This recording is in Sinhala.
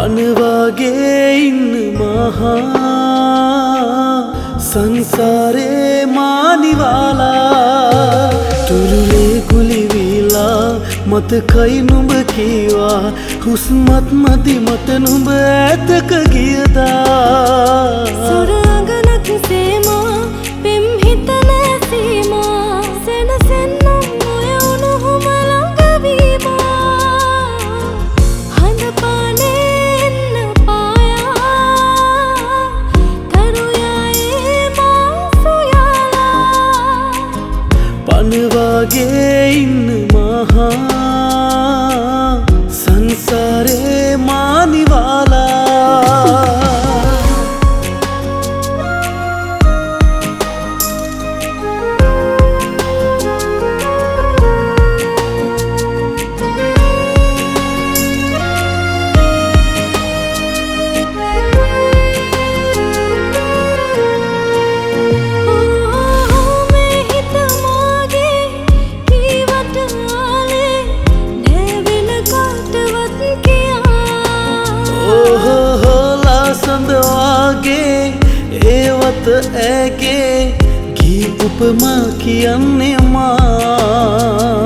පනවාගේ ඉන්න මහා සංසාරේ මානිවාලා තුරුලේ ගුලිවිලා මතකයි නුඹ කීවා හුස්මත් මදි මට නුඹ ඇතක ගියදා සුරංගනක් සේමා පෙම් හිත නැසීමා සෙනසෙන්නම් ඔය උණුහුම ළඟවීමා හඳ පානේ එන්න පායා තරුයායේ මා සොයාලා පනවාගේ ඉන්න මහා සංසාරේ මානිවාලා ඒවත ඇගේ ගී උපමා කියන්නේ මා